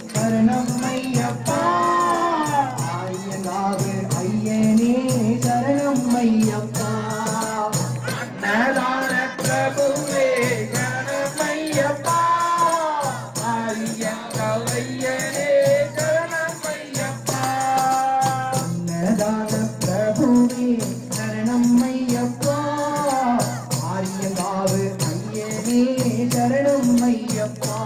சரணம்மையப்பா ஐயங்காவு ஐயனே சரணம்மையப்பா அன்னதான பிரபுவே சரணம்மையப்பா ஐயங்காவு ஐயனே சரணம்மையப்பா அன்னதான பிரபுவே சரணம்மையப்பா ஐயங்காவு ஐயனே சரணம்மையப்பா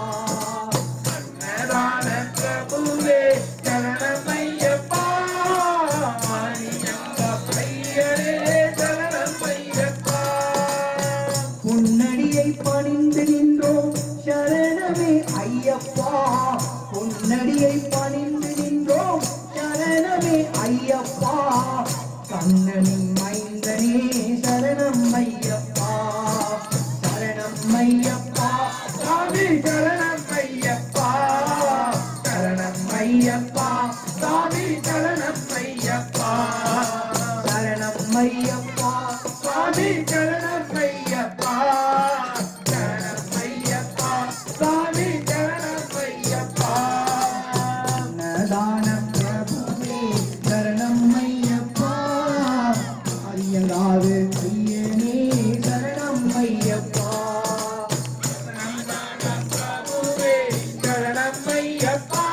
பொன்னடியை பணிந்து நின்றோம் சரணமே ஐயப்பா பொன்னடியை பணிந்து நின்றோம் சரணமே ஐயப்பா கண்ணனின் மைந்தனே சரணம் ஐயப்பா சரணம் ஐயப்பா சாமி சரணம் ஐயப்பா சரணம் ஐயப்பா சாமி சரணம் ஐயப்பா சரணம் ஐயப்பா சாமி சரணம் ஐயப்பா சரணம் ஐயப்பா சாமி சரணம் ஐயப்பா அன்னதான பிரபுவே சரணம் ஐயப்பா ஐயங்காவு ஐயனே சரணம் ஐயப்பா அன்னதான பிரபுவே சரணம் ஐயப்பா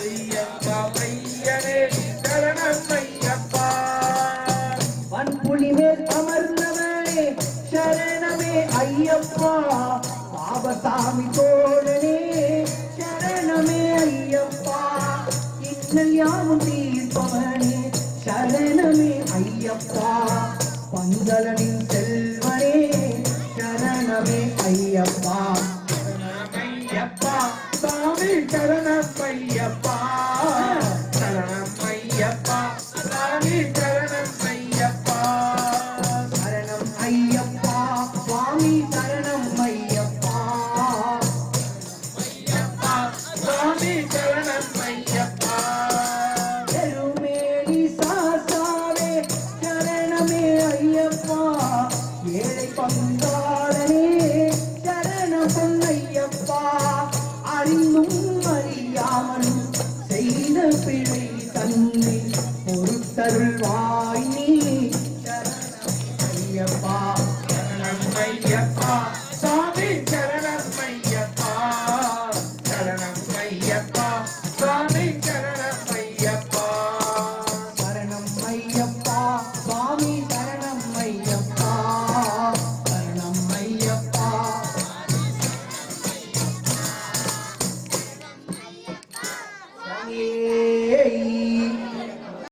ஐயங்காவு ஐயனே சரணம் ஐயப்பா வன்புலிமேல் அமர்ந்தவனே சரணமே ஐயப்பா பாபசாமி தோழனே சரணமே ஐயப்பா இன்னல் யாவும் தீர்ப்பவனே சரணமே ஐயப்பா பந்தலனின் செல்வனே சரணமே ஐயப்பா சரணமையப்பா சாமி சரணமையப்பா சரணமையப்பா சாமி சரணமையப்பா சரணம் ஐயப்பா சுவாமி சரணம் ஐயப்பா ஐயப்பா சுவாமி சரணம் ஐயப்பா எருமேலி சாசாவே சரணமே ஐயப்பா ஏழை பங்காளனே சரணம் ஐயப்பா அறிந்தும் அறியாமலும் செய்த பிழை தன்னை பொறுத்தருள்வார்